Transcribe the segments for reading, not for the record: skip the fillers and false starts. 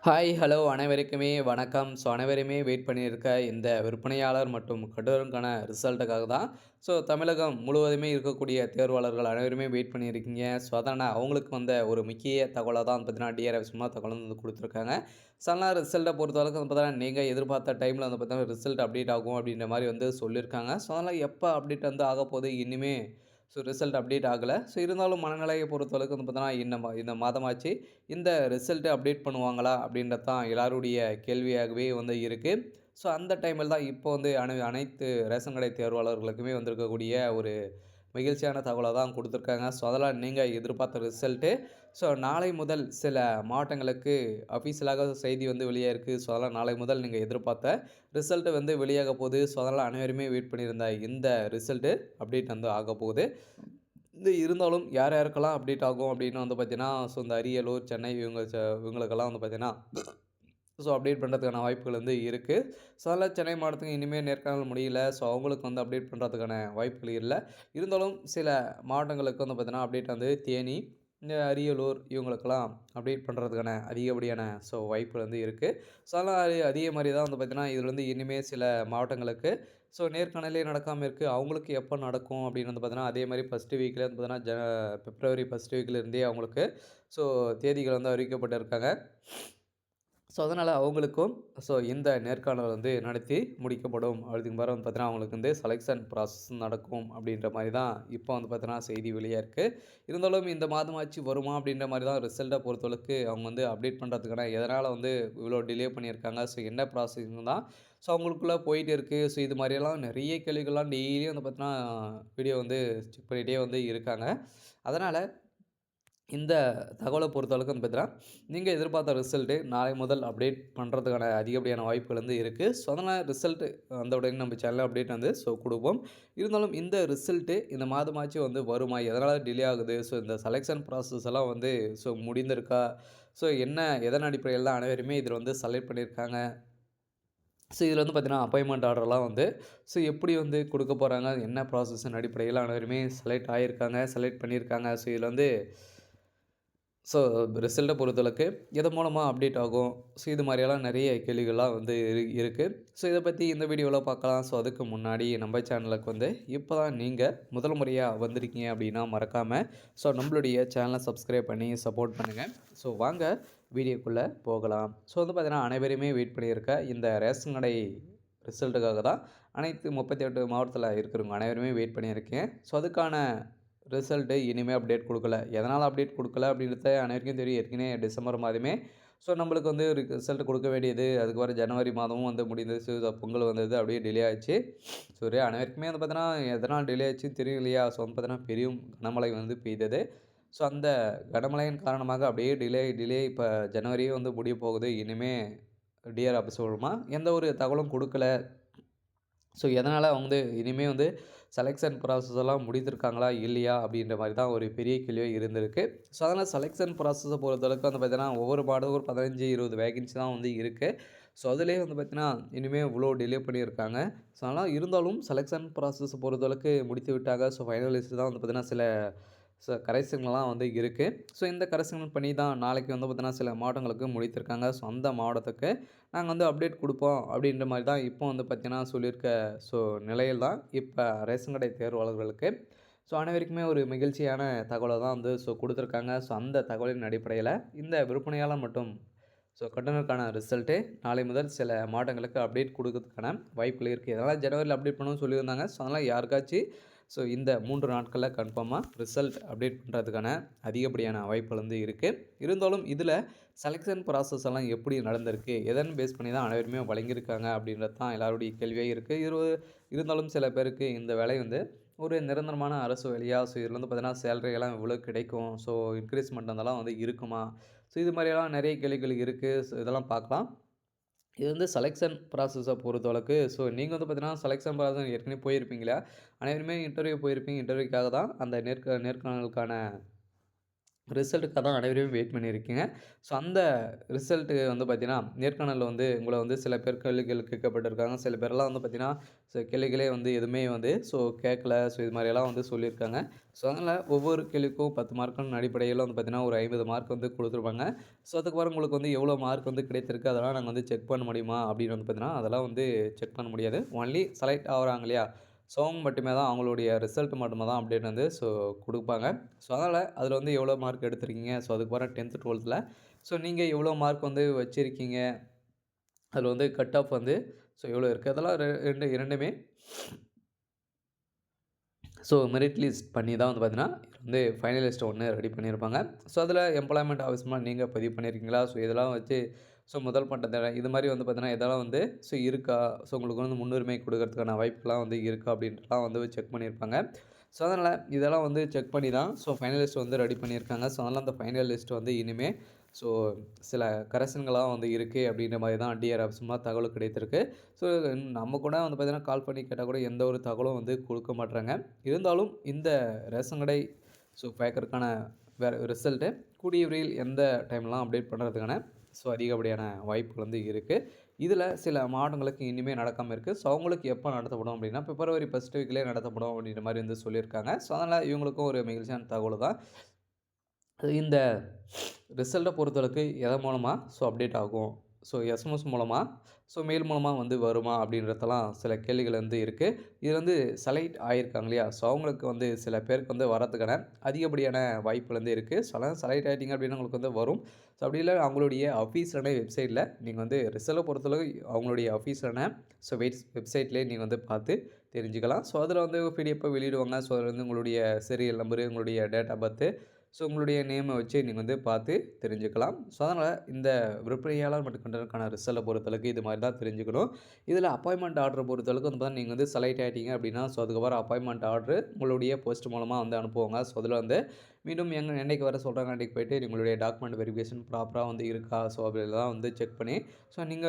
Hi, hello அனைவருக்குமே வணக்கம். So அனைவருமே வெயிட் பண்ணியிருக்க இந்த விற்பனையாளர் மற்றும் கட்டுனருக்கான ரிசல்ட்டுக்காக தான். ஸோ தமிழகம் முழுவதுமே இருக்கக்கூடிய தேர்வாளர்கள் அனைவருமே வெயிட் பண்ணியிருக்கீங்க. ஸோ அதனால அவங்களுக்கு வந்த ஒரு முக்கிய தகவலா தான் பார்த்தீங்கன்னா, டிஆர்எஃப் சும்மா தகவல் வந்து குடுத்துருக்காங்க. ஸோ அதனால ரிசல்ட்ட பொறுத்தவரைக்கும் வந்து பார்த்தீங்கன்னா, நீங்க எதிர்பார்த்த டைம்ல வந்து பார்த்தீங்கன்னா, ரிசல்ட் அப்டேட் ஆகும் அப்படின்ற மாரி வந்து சொல்லியிருக்காங்க. ஸோ அதனால எப்ப அப்டேட் வந்து ஆகப்போகுது இன்னுமே ரிசல்ட் அப்டேட் ஆகல. ஸோ இருந்தாலும் மனநிலைய பொறுத்தளவுக்கு வந்து பார்த்தீங்கன்னா, இந்த மாதமாச்சு. இந்த ரிசல்ட் அப்டேட் பண்ணுவாங்களா? அப்படின்றது தான் எல்லாருடைய கேள்வியாகவே வந்து இருக்கு. ஸோ அந்த டைமில தான் இப்போ வந்து அனைத்து ரேஷன் கடை தேர்வாளர்களுக்குமே வந்திருக்கக்கூடிய ஒரு மகிழ்ச்சியான தகவல தான் குடுத்துருக்காங்க. ஸோ அதெல்லாம் நீங்க எதிர்பார்த்த ரிசல்ட்டு. ஸோ நாளை முதல் சில மாவட்டங்களுக்கு அஃபிஷியலாக செய்தி வந்து வெளியாயிருக்கு. ஸோ அதெல்லாம் நாளை முதல் நீங்க எதிர்பார்த்த ரிசல்ட் வந்து வெளியாக போகுது. ஸோ அதெல்லாம் அனைவருமே வெயிட் பண்ணியிருந்த இந்த ரிசல்ட்டு அப்டேட் வந்து ஆகப்போகுது. இது இருந்தாலும் யார் யாருக்கெல்லாம் அப்டேட் ஆகும் அப்படின்னு வந்து பார்த்தீங்கன்னா, ஸோ இந்த அரியலூர், சென்னை இவங்களுக்கெல்லாம் வந்து பார்த்தீங்கன்னா, ஸோ அப்டேட் பண்ணுறதுக்கான வாய்ப்புகள் வந்து இருக்கு. ஸோ அதனால சென்னை மாவட்டத்துக்கு இனிமேல் நேர்காணல் முடியல. ஸோ அவங்களுக்கு வந்து அப்டேட் பண்ணுறதுக்கான வாய்ப்புகள் இல்ல. இருந்தாலும் சில மாவட்டங்களுக்கு வந்து பார்த்தீங்கன்னா, அப்டேட் வந்து தேனி, இந்த அரியலூர் இவங்களுக்கெல்லாம் அப்டேட் பண்ணுறதுக்கான அதிகப்படியான வாய்ப்புகள் வந்து இருக்கு. ஸோ அதெல்லாம் அதே மாரி தான் வந்து பார்த்தீங்கன்னா, இதில வந்து இனிமே சில மாவட்டங்களுக்கு நேர்காணலே நடக்காம இருக்கு. அவங்களுக்கு எப்போ நடக்கும் அப்படின்னு வந்து பார்த்தீங்கன்னா, அதே மாரி ஃபர்ஸ்ட்டு வீக்ல வந்து பார்த்தீங்கன்னா, பிப்ரவரி ஃபர்ஸ்ட் வீக்ல இருந்தே அவங்களுக்கு ஸோ தேதிகள் வந்து அறிவிக்கப்பட்டிருக்காங்க. ஸோ அதனால அவங்களுக்கும் இந்த நேர்காணல் வந்து நடத்தி முடிக்கப்படும். அதுக்கு பிறகு வந்து பார்த்தீங்கன்னா, அவங்களுக்கு வந்து செலக்ஷன் ப்ராசஸ் நடக்கும் அப்படின்ற மாரி தான் இப்போ வந்து பார்த்தீங்கன்னா, செய்தி வெளியா இருக்கு. இருந்தாலும் இந்த மாதமாச்சு வருமா அப்படின்ற மாரி தான் ரிசல்ட்ட பொறுத்தளவுக்கு அவங்க வந்து அப்டேட் பண்ணுறதுக்கான எதனால வந்து இவ்வளோ டிலே பண்ணியிருக்காங்க. என்ன ப்ராசஸ்ன்னு தான் அவங்களுக்குள்ள போயிட்டு இருக்கு. இது மாரியெல்லாம் நெறைய கேள்விகள்லாம் டெய்லியும் வந்து பார்த்தீங்கன்னா, வீடியோ வந்து செக் பண்ணிட்டே வந்து இருக்காங்க. அதனால இந்த தகவல பொறுத்தளவுக்கு வந்து பார்த்தீங்கன்னா, நீங்க எதிர்பார்த்த ரிசல்ட்டு நாளை முதல் அப்டேட் பண்றதுக்கான அதிகப்படியான வாய்ப்புகள் வந்து இருக்கு. அதனால ரிசல்ட் வந்த உடனே நம்ம சேனல்ல அப்டேட் வந்து குடுப்போம். இருந்தாலும் இந்த ரிசல்ட்டு இந்த மாதமாச்சும் வந்து வருமா? எதனால டிலே ஆகுது? இந்த செலக்ஷன் ப்ராசஸ் எல்லாம் வந்து முடிந்திருக்கா? என்ன எதன் அடிப்படையில தான் அனைவருமே இதில வந்து செலக்ட் பண்ணியிருக்காங்க? இதில வந்து பார்த்தீங்கன்னா, அப்பாயின்ட்மென்ட் ஆர்டர்லாம் வந்து எப்படி வந்து குடுக்க போறாங்க? என்ன ப்ராசஸின் அடிப்படையில அனைவருமே செலக்ட் ஆயிருக்காங்க, செலக்ட் பண்ணியிருக்காங்க. இதில வந்து ஸோ ரிசல்ட்ட பொறுத்தளவுக்கு எதன் மூலமா அப்டேட் ஆகும்? இது மாரியெல்லாம் நெறைய கேள்விகள்லாம் வந்து இருக்கு. இத பத்தி இந்த வீடியோல பார்க்கலாம். அதுக்கு முன்னாடி நம்ம சேனலுக்கு வந்து இப்ப தான் நீங்க முதல் முறையா வந்திருக்கீங்க அப்டின்னா மறக்காம நம்மளுடைய சேனல சப்ஸ்கிரைப் பண்ணி சப்போர்ட் பண்ணுங்க. வாங்க வீடியோக்குள்ள போகலாம். வந்து பார்த்தீங்கன்னா, அனைவருமே வெயிட் பண்ணியிருக்க இந்த ரேஷன் கடை ரிசல்ட்டுக்காக தான் அனைத்து 38 மாவட்டத்தில இருக்கிறவங்க அனைவருமே வெயிட் பண்ணியிருக்கேன். அதுக்கான ரிசல்ட்டு இனிமே அப்டேட் குடுக்கல. எதனால அப்டேட் குடுக்கல அப்படின்றத அனைவருக்கும் தெரியும். ஏற்கனவே டிசம்பர் மாதமே நம்மளுக்கு வந்து ரிசல்ட் குடுக்க வேண்டியது. அதுக்கப்புறம் ஜனவரி மாதமும் வந்து முடிந்துச்சு. பொங்கல் வந்தது. அப்படியே டிலே ஆச்சு. அனைவருக்குமே வந்து பார்த்தீங்கன்னா, எதனால் டிலே ஆச்சுன்னு தெரியும் இல்லையா? வந்து பார்த்தீங்கன்னா, பெரும் கனமழை வந்து பெய்தது. அந்த கனமழையின் காரணமாக அப்படியே டிலே இப்ப ஜனவரியே வந்து முடிய போகுது. இனிமே டிஆர் ஆஃபீஸ் மூலமா எந்த ஒரு தகவலும் குடுக்கல. எதனால வந்து இனிமே வந்து செலக்ஷன் ப்ராசஸ் எல்லாம் முடித்திருக்காங்களா? இல்லையா? அப்படின்ற மாரி தான் ஒரு பெரிய கேள்வியா இருந்திருக்கு. அதனால செலக்ஷன் ப்ராசஸ பொறுத்தளவுக்கு வந்து பார்த்தீங்கன்னா, ஒவ்வொரு பாடம் ஒரு 15, 20 வேகன்சி தான் வந்து இருக்கு. அதிலேயே வந்து பார்த்தீங்கன்னா, இனிமே இவ்வளோ டிலே பண்ணியிருக்காங்க. அதனால இருந்தாலும் செலக்ஷன் ப்ராசஸ் பொறுத்தளவுக்கு முடித்து விட்டாங்க. ஃபைனல் லிஸ்ட் தான் வந்து பார்த்தீங்கன்னா, சில கரெக்ஷன்லாம் வந்து இருக்கு. இந்த கரெக்ஷன் பண்ணி தான் நாளைக்கு வந்து பார்த்தீங்கன்னா, சில மாவட்டங்களுக்கு முடித்திருக்காங்க. அந்த மாவட்டத்துக்கு நாங்க வந்து அப்டேட் குடுப்போம் அப்படின்ற மாரி தான் இப்போ வந்து பார்த்தீங்கன்னா சொல்லியிருக்க ஸோ நிலையில் தான் இப்ப ரேஷன் கடை தேர்வாளர்களுக்கு அனைவருக்குமே ஒரு மகிழ்ச்சியான தகவல தான் வந்து குடுத்துருக்காங்க. அந்த தகவலின் அடிப்படையில இந்த விற்பனையாளர் மற்றும் கட்டணருக்கான ரிசல்ட்டு நாளை முதல் சில மாவட்டங்களுக்கு அப்டேட் குடுக்கறதுக்கான வாய்ப்புகள் இருக்கு. இதெல்லாம் ஜனவரில அப்டேட் பண்ணுவோம்னு சொல்லியிருந்தாங்க. அதனால யாருக்காச்சு இந்த 3 நாட்கள்ல கன்ஃபார்மா ரிசல்ட் அப்டேட் பண்றதுக்கான அதிகப்படியான வாய்ப்புகள் வந்து இருக்கு. இருந்தாலும் இதில செலக்ஷன் ப்ராசஸ் எல்லாம் எப்படி நடந்திருக்கு? எதன் பேஸ் பண்ணி தான் அனைவருமே வழங்கியிருக்காங்க அப்படின்றது தான் எல்லாருடைய கேள்வியா இருக்கு. இருந்தாலும் சில பேருக்கு இந்த வேலை வந்து ஒரு நிரந்தரமான அரசு வேலையா? இதில வந்து பார்த்தீங்கன்னா, சேலரி எல்லாம் இவ்வளோ கிடைக்கும். இன்கிரீஸ்மென்ட் அதெல்லாம் வந்து இருக்குமா? இது மாரியெல்லாம் நெறைய கேள்விகள் இருக்கு. இதெல்லாம் பார்க்கலாம். இது வந்து செலக்ஷன் ப்ராசஸ பொறுத்தளவுக்கு நீங்க வந்து பார்த்தீங்கன்னா, செலக்ஷன் ப்ராசஸ் ஏற்கனவே போயிருப்பீங்களா? அனைவருமே இன்டர்வியூ போயிருப்பீங்க. இன்டர்வியூக்காக தான் அந்த நேர்காணலுக்கான ரிசல்ட்டுக்காக தான் அனைவரும் வெயிட் பண்ணியிருக்கீங்க. ஸோ அந்த ரிசல்ட்டு வந்து பார்த்தீங்கன்னா, நேர்காணல்ல வந்து உங்கள வந்து சில பேர் கேள்விகள் கேட்கப்பட்டிருக்காங்க. சில பேர்லாம் வந்து பார்த்தீங்கன்னா, கேள்விகளே வந்து எதுவுமே வந்து கேட்கல. ஸோ இது மாரியெல்லாம் வந்து சொல்லியிருக்காங்க. ஸோ அதனால ஒவ்வொரு கேள்விக்கும் 10 மார்க்குன்னு அடிப்படையில வந்து பார்த்தீங்கன்னா, ஒரு 50 மார்க் வந்து குடுத்துருப்பாங்க. ஸோ அதுக்கப்புறம் உங்களுக்கு வந்து எவ்வளோ மார்க் வந்து கிடைத்திருக்கு, அதெல்லாம் நாங்க வந்து செக் பண்ண முடியுமா? அப்படின்னு வந்து பார்த்தீங்கன்னா, அதெல்லாம் வந்து செக் பண்ண முடியாது. ஒன்லி செலக்ட் ஆகுறாங்க இல்லையா? ஸோ அவங்க மட்டுமே தான் அவங்களுடைய ரிசல்ட் மட்டுமே தான் அப்டேட் வந்து குடுப்பாங்க. ஸோ அதனால அதில வந்து எவ்வளோ மார்க் எடுத்திருக்கீங்க? ஸோ அதுக்கப்புறம் 10த், 12ல ஸோ நீங்க எவ்வளோ மார்க் வந்து வச்சிருக்கீங்க? அதில வந்து கட் ஆஃப் வந்து எவ்வளோ இருக்கு? அதெல்லாம் 2மே மெரிட் லிஸ்ட் பண்ணி தான் வந்து பார்த்தீங்கன்னா, வந்து ஃபைனல் லிஸ்ட் ஒண்ணு ரெடி பண்ணியிருப்பாங்க. ஸோ அதில எம்ப்ளாய்மென்ட் ஆஃபீஸ் மூலமா நீங்க பதிவு பண்ணியிருக்கீங்களா? இதெல்லாம் வச்சு முதல் பட்டதாரி இது மாரி வந்து பார்த்தீங்கன்னா, இதெல்லாம் வந்து இருக்கா? உங்களுக்கு வந்து முன்னுரிமை குடுக்கறதுக்கான வாய்ப்புலாம் வந்து இருக்கா? அப்படின்ட்டுலாம் வந்து செக் பண்ணியிருப்பாங்க. ஸோ அதனால இதெல்லாம் வந்து செக் பண்ணி தான் ஃபைனல் லிஸ்ட் வந்து ரெடி பண்ணியிருக்காங்க. ஸோ அதனால அந்த ஃபைனல் லிஸ்ட் வந்து இனிமே ஸோ சில கரெக்ஷன்கள்லாம் வந்து இருக்கு அப்படின்ற மாரி தான் டிஆர் ஆஃபீஸ் மூலமா தகவல் கிடைத்திருக்கு. ஸோ நம்ம கூட வந்து பார்த்தீங்கன்னா, கால் பண்ணி கேட்டா கூட எந்த ஒரு தகவலும் வந்து குடுக்க மாட்றாங்க. இருந்தாலும் இந்த ரேஷன் கடை பேக்கருக்கான ரிசல்ட்டு கூடிய விரைவில் எந்த டைம்லாம் அப்டேட் பண்ணுறதுக்கான அதிகப்படியான வாய்ப்புகள் வந்து இருக்கு. இதில சில மாவட்டங்களுக்கு இனிமே நடக்காம இருக்கு. ஸோ அவங்களுக்கு எப்போ நடத்தப்படும் அப்டின்னா, பிப்ரவரி 1 வீக்லயே நடத்தப்படும் அப்டின்ற மாரி வந்து சொல்லியிருக்காங்க. ஸோ அதனால இவங்களுக்கும் ஒரு மகிழ்ச்சியான தகவல் தான். இந்த ரிசல்ட்ட பொறுத்தளவுக்கு எதன் மூலமா அப்டேட் ஆகும்? எஸ்எம்எஸ் மூலமா, மெயில் மூலமா வந்து வருமா? அப்படின்றதெல்லாம் சில கேள்விகள் வந்து இருக்கு. இது வந்து செலக்ட் ஆயிருக்காங்க இல்லையா? அவங்களுக்கு வந்து சில பேருக்கு வந்து வரதுக்கான அதிகப்படியான வாய்ப்புகள் வந்து இருக்கு. செலக்ட் ஆயிட்டீங்க அப்படின்னா உங்களுக்கு வந்து வரும். அப்படி இல்ல அவங்களுடைய அஃபீஷியலான வெப்சைட்ல நீங்க வந்து ரிசல்ட்ட பொறுத்தளவு அவங்களுடைய அஃபீஷியலான வெப்சைட்லயே நீங்க வந்து பார்த்து தெரிஞ்சுக்கலாம். அதில வந்து பிடிஎஃப்பா வெளியிடுவாங்க. அதில வந்து உங்களுடைய சீரியல் நம்பரு, உங்களுடைய டேட் ஆஃப் பர்த்து உங்களுடைய நேமை வச்சு நீங்க வந்து பார்த்து தெரிஞ்சுக்கலாம். அதனால இந்த விற்பனையாளர் மற்றும் கண்டக்டருக்கான ரிசல்ட்ட பொறுத்தளவுக்கு இது மாரி தான் தெரிஞ்சுக்கணும். இதில அப்பாயின்ட்மென்ட் ஆர்டர பொறுத்தளவுக்கு வந்து பார்த்தீங்கன்னா, நீங்க வந்து செலக்ட் ஆயிட்டீங்க அப்படின்னா, அதுக்கப்புறம் அப்பாயின்ட்மென்ட் ஆர்டரு உங்களுடைய போஸ்ட் மூலமா வந்து அனுப்புவாங்க. அதில வந்து மீண்டும் என்னைக்கு வர சொல்றாங்க அன்னைக்கு போயிட்டு உங்களுடைய டாக்குமெண்ட் வெரிஃபிகேஷன் ப்ராப்பரா வந்து இருக்கா? அப்படிலாம் வந்து செக் பண்ணி நீங்க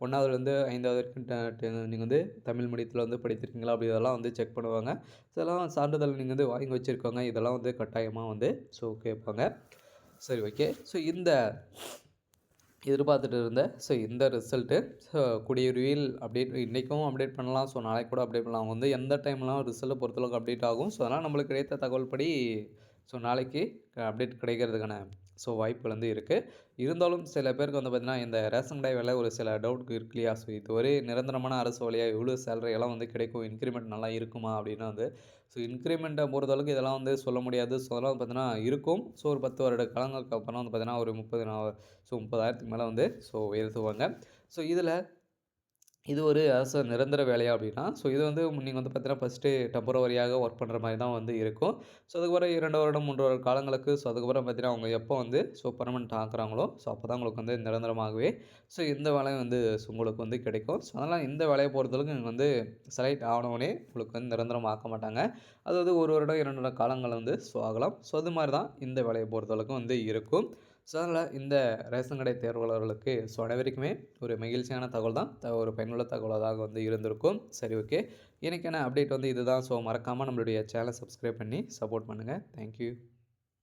1வதுலேருந்து 5வது வரைக்கும் நீங்க வந்து தமிழ் மீடியத்தில வந்து படித்திருக்கீங்களா? அப்படி இதெல்லாம் வந்து செக் பண்ணுவாங்க. இதெல்லாம் சான்றிதழ் நீங்க வந்து வாங்கி வச்சிருக்கோங்க. இதெல்லாம் வந்து கட்டாயமா வந்து கேட்பாங்க. சரி ஓகே. இந்த எதிர்பார்த்துட்டு இருந்த இந்த ரிசல்ட்டு கூடிய விரைவில் அப்டேட் இன்னைக்கும் அப்டேட் பண்ணலாம். நாளைக்கு கூட அப்டேட் பண்ணலாம். அவங்க வந்து எந்த டைம்லாம் ரிசல்ட்ட பொறுத்தளவுக்கு அப்டேட் ஆகும். அதனால நம்மளுக்கு கிடைத்த தகவல் படி நாளைக்கு அப்டேட் கிடைக்கிறதுக்கான வாய்ப்புகள் வந்து இருக்கு. இருந்தாலும் சில பேருக்கு வந்து பார்த்தீங்கன்னா, இந்த ரேஷன் கடை வேலை ஒரு சில டவுட் இருக்கு இல்லையா? இது ஒரு நிரந்தரமான அரசு வேலையா? எவ்வளோ சேலரி எல்லாம் வந்து கிடைக்கும்? இன்கிரிமெண்ட் நல்லா இருக்குமா? அப்படின்னா வந்து இன்கிரிமெண்ட்ட பொறுத்தளவுக்கு இதெல்லாம் வந்து சொல்ல முடியாது. அதெல்லாம் வந்து பார்த்தீங்கன்னா இருக்கும். ஒரு 10 வருட காலங்களுக்கு அப்புறம் வந்து பார்த்தீங்கன்னா, ஒரு 30 30,000க்கு மேல வந்து உயர்த்துவாங்க. இதில இது ஒரு நிரந்தர வேலையா அப்படின்னா, இது வந்து நீங்க வந்து பார்த்தீங்கன்னா, ஃபர்ஸ்ட்டு டெம்பரவரியாக ஒர்க் பண்ற மாரி தான் வந்து இருக்கும். அதுக்கப்புறம் 2 வருடம், 3 வருட காலங்களுக்கு அதுக்கப்புறம் பார்த்தீங்கன்னா, அவங்க எப்போ வந்து பெர்மனன்ட் ஆக்குறாங்களோ, அப்பதான் உங்களுக்கு வந்து நிரந்தரமாகவே இந்த வேலை வந்து உங்களுக்கு வந்து கிடைக்கும். அதனால இந்த வேலைய பொறுத்தளவுக்கு நீங்க வந்து செலக்ட் ஆனவுனே உங்களுக்கு வந்து நிரந்தரம் ஆக்க மாட்டாங்க. அதாவது 1 வருடம், 2 வருட காலங்கள் வந்து ஆகலாம். அது மாரி தான் இந்த வேலைய பொறுத்தளவுக்கும் வந்து இருக்கும். அதனால இந்த ரேஷன் கடை தேர்வாளர்களுக்கு அனைவருக்குமே ஒரு மகிழ்ச்சியான தகவல் தான். ஒரு பயனுள்ள தகவலாக வந்து இருந்திருக்கும். சரி ஓகே. இன்னைக்கான அப்டேட் வந்து இதுதான். மறக்காம நம்மளுடைய சேனல சப்ஸ்கிரைப் பண்ணி சப்போர்ட் பண்ணுங்க. Thank you.